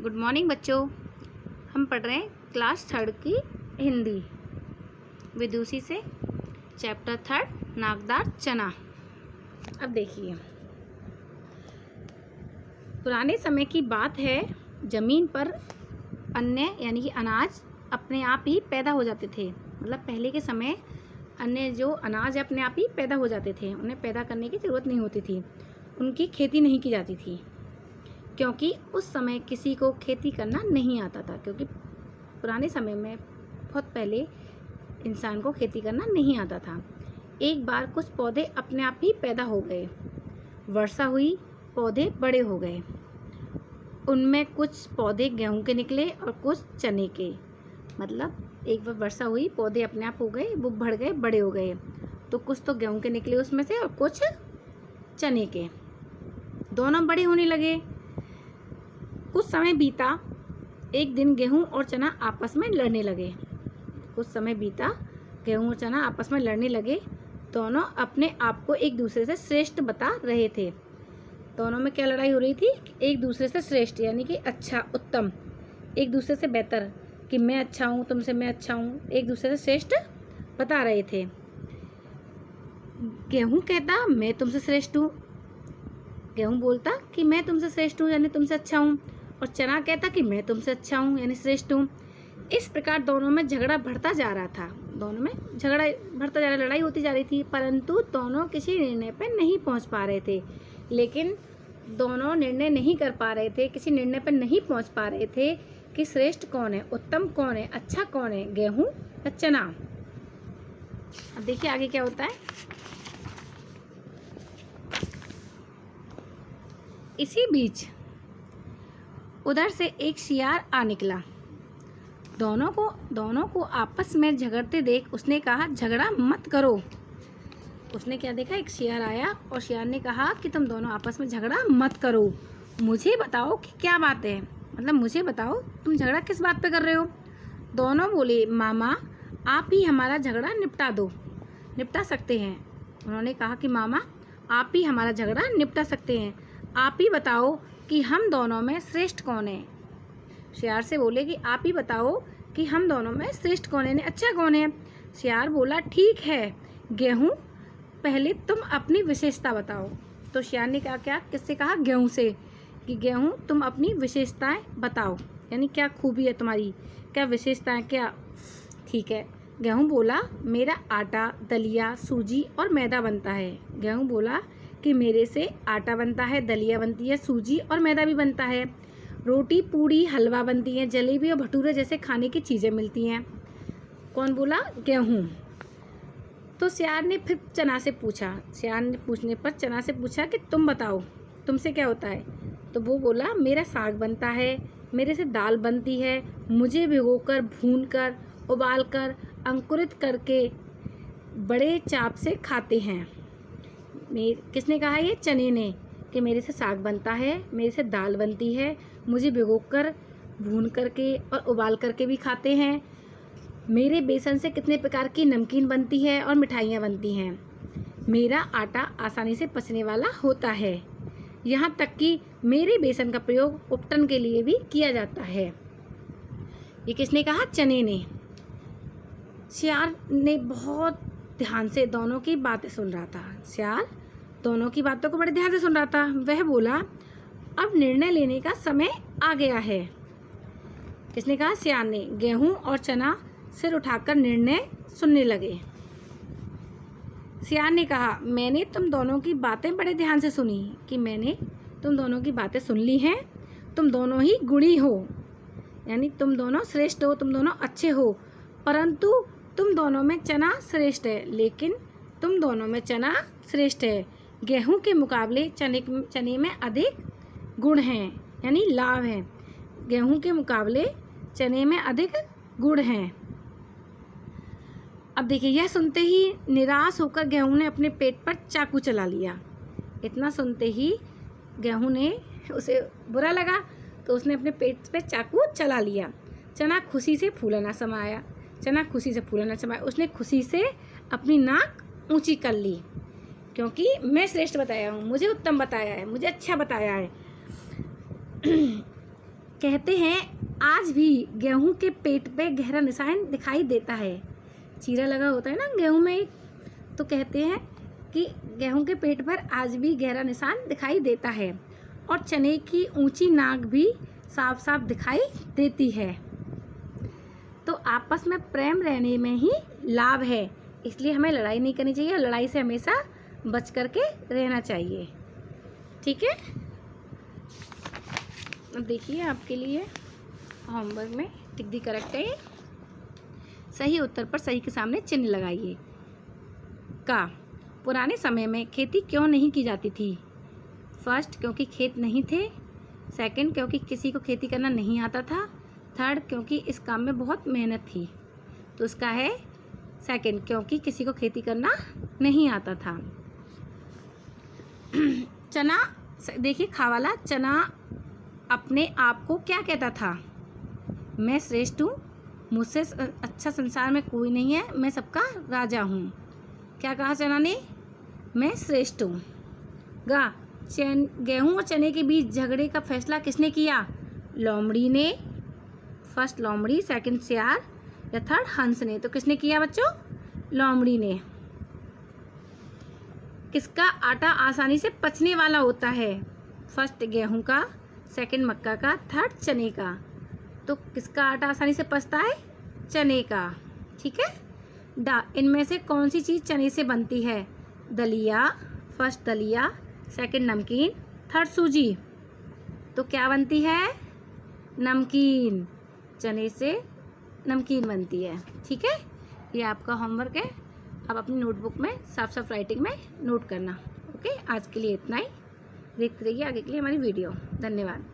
Good morning बच्चों। हम पढ़ रहे हैं क्लास 3 की हिंदी विदुषी से चैप्टर 3 नाकदार चना। अब देखिए, पुराने समय की बात है। ज़मीन पर अन्न यानी कि अनाज अपने आप ही पैदा हो जाते थे। मतलब पहले के समय अन्य जो अनाज अपने आप ही पैदा हो जाते थे, उन्हें पैदा करने की ज़रूरत नहीं होती थी। उनकी खेती नहीं की जाती थी क्योंकि उस समय किसी को खेती करना नहीं आता था। क्योंकि पुराने समय में बहुत पहले इंसान को खेती करना नहीं आता था। एक बार कुछ पौधे अपने आप ही पैदा हो गए। वर्षा हुई, पौधे बड़े हो गए। उनमें कुछ पौधे गेहूं के निकले और कुछ चने के। मतलब एक बार वर्षा हुई, पौधे अपने आप हो गए, वो बढ़ गए, बड़े हो गए। तो कुछ तो गेहूं के निकले उसमें से और कुछ चने के। दोनों बड़े होने लगे। कुछ समय बीता। एक दिन गेहूं और चना आपस में लड़ने लगे। कुछ समय बीता, गेहूं और चना आपस में लड़ने लगे। दोनों अपने आप को एक दूसरे से श्रेष्ठ बता रहे थे। दोनों में क्या लड़ाई हो रही थी? एक दूसरे से श्रेष्ठ यानी कि अच्छा, उत्तम, एक दूसरे से बेहतर, कि मैं अच्छा हूँ, तुमसे मैं अच्छा हूँ, एक दूसरे से श्रेष्ठ बता रहे थे। गेहूं कहता मैं तुमसे श्रेष्ठ हूँ। गेहूं बोलता कि मैं तुमसे श्रेष्ठ हूँ यानी तुमसे अच्छा हूँ। और चना कहता कि मैं तुमसे अच्छा हूँ यानी श्रेष्ठ हूँ। इस प्रकार दोनों में झगड़ा बढ़ता जा रहा था। दोनों में झगड़ा बढ़ता जा रहा, लड़ाई होती जा रही थी। परंतु दोनों किसी निर्णय पर नहीं पहुँच पा रहे थे। लेकिन दोनों निर्णय नहीं कर पा रहे थे, किसी निर्णय पर नहीं पहुँच पा रहे थे कि श्रेष्ठ कौन है, उत्तम कौन है, अच्छा कौन है, गेहूँ या चना। अब देखिए आगे क्या होता है। इसी बीच उधर से एक शियार आ निकला। दोनों को आपस में झगड़ते देख उसने कहा, झगड़ा मत करो। उसने क्या देखा? एक शियार आया और शियार ने कहा कि तुम दोनों आपस में झगड़ा मत करो, मुझे बताओ कि क्या बात है। मतलब मुझे बताओ तुम झगड़ा किस बात पे कर रहे हो। दोनों बोले, मामा आप ही हमारा झगड़ा निपटा सकते हैं। उन्होंने कहा कि मामा आप ही हमारा झगड़ा निपटा सकते हैं। आप ही बताओ कि हम दोनों में श्रेष्ठ कौन है। शियार से बोले कि आप ही बताओ कि हम दोनों में श्रेष्ठ कौन है, अच्छा कौन है। शियार बोला, ठीक है गेहूँ, पहले तुम अपनी विशेषता बताओ। तो शियार ने क्या किससे कहा? गेहूँ से, कि गेहूँ तुम अपनी विशेषताएं बताओ, यानी क्या खूबी है तुम्हारी, क्या विशेषताएं क्या। ठीक है। गेहूँ बोला, मेरा आटा, दलिया, सूजी और मैदा बनता है। गेहूँ बोला कि मेरे से आटा बनता है, दलिया बनती है, सूजी और मैदा भी बनता है, रोटी, पूड़ी, हलवा बनती है, जलेबी और भटूरे जैसे खाने की चीज़ें मिलती हैं। कौन बोला? गेहूँ। तो शियार ने फिर चना से पूछा। शियार ने पूछने पर चना से पूछा कि तुम बताओ तुमसे क्या होता है। तो वो बोला, मेरा साग बनता है, मेरे से दाल बनती है, मुझे भिगोकर, भूनकर, उबालकर, अंकुरित करके बड़े चाप से खाते हैं। किसने कहा? ये चने ने, कि मेरे से साग बनता है, मेरे से दाल बनती है, मुझे भिगोकर, भून करके और उबाल करके भी खाते हैं। मेरे बेसन से कितने प्रकार की नमकीन बनती है और मिठाइयाँ बनती हैं। मेरा आटा आसानी से पचने वाला होता है, यहाँ तक कि मेरे बेसन का प्रयोग उपटन के लिए भी किया जाता है। ये किसने कहा? चने ने। शियार ने बहुत ध्यान से दोनों की बातें सुन रहा था। शियार दोनों की बातों को बड़े ध्यान से सुन रहा था। वह बोला, अब निर्णय लेने का समय आ गया है। किसने कहा? शियार ने। गेहूं और चना सिर उठाकर निर्णय सुनने लगे। शियार ने कहा, मैंने तुम दोनों की बातें बड़े ध्यान से सुनी, कि मैंने तुम दोनों की बातें सुन ली हैं। तुम दोनों ही गुणी हो, यानी तुम दोनों श्रेष्ठ हो, तुम दोनों अच्छे हो। परंतु तुम दोनों में चना श्रेष्ठ है, लेकिन तुम दोनों में चना श्रेष्ठ है। गेहूं के मुकाबले चने में अधिक गुण हैं, यानी लाभ हैं। गेहूं के मुकाबले चने में अधिक गुण हैं। अब देखिए, यह सुनते ही निराश होकर गेहूं ने अपने पेट पर चाकू चला लिया। इतना सुनते ही गेहूं ने, उसे बुरा लगा तो उसने अपने पेट पे चाकू चला लिया। चना खुशी से फूला न समाया। उसने खुशी से अपनी नाक ऊंची कर ली, क्योंकि मैं श्रेष्ठ बताया हूँ, मुझे उत्तम बताया है, मुझे अच्छा बताया है। कहते हैं आज भी गेहूं के पेट पे गहरा निशान दिखाई देता है। चीरा लगा होता है ना गेहूं में एक, तो कहते हैं कि गेहूं के पेट पर आज भी गहरा निशान दिखाई देता है और चने की ऊंची नाक भी साफ साफ दिखाई देती है। तो आपस में प्रेम रहने में ही लाभ है, इसलिए हमें लड़ाई नहीं करनी चाहिए, लड़ाई से हमेशा बच कर के रहना चाहिए। ठीक है, अब देखिए आपके लिए होमवर्क में टिक दी करेक्ट है। सही उत्तर पर सही के सामने चिन्ह लगाइए। का पुराने समय में खेती क्यों नहीं की जाती थी? फर्स्ट, क्योंकि खेत नहीं थे। सेकंड, क्योंकि किसी को खेती करना नहीं आता था। थर्ड, क्योंकि इस काम में बहुत मेहनत थी। तो इसका है सेकंड, क्योंकि किसी को खेती करना नहीं आता था। चना, देखिए खावाला चना अपने आप को क्या कहता था? मैं श्रेष्ठ हूँ, मुझसे अच्छा संसार में कोई नहीं है, मैं सबका राजा हूँ। क्या कहा चना ने? मैं श्रेष्ठ हूँ। गा, गेहूँ और चने के बीच झगड़े का फैसला किसने किया? लोमड़ी ने। फर्स्ट लोमड़ी, सेकंड सियार या थर्ड हंस ने। तो किसने किया बच्चों? लोमड़ी ने। किसका आटा आसानी से पचने वाला होता है? फर्स्ट गेहूं का, सेकंड मक्का का, थर्ड चने का। तो किसका आटा आसानी से पचता है? चने का। ठीक है। डा, इनमें से कौन सी चीज़ चने से बनती है? दलिया। फर्स्ट दलिया, सेकंड नमकीन, थर्ड सूजी। तो क्या बनती है? नमकीन। चने से नमकीन बनती है। ठीक है, ये आपका होमवर्क है। अब अपनी नोटबुक में साफ साफ राइटिंग में नोट करना। ओके, आज के लिए इतना ही। देखते रहिए आगे के लिए हमारी वीडियो। धन्यवाद।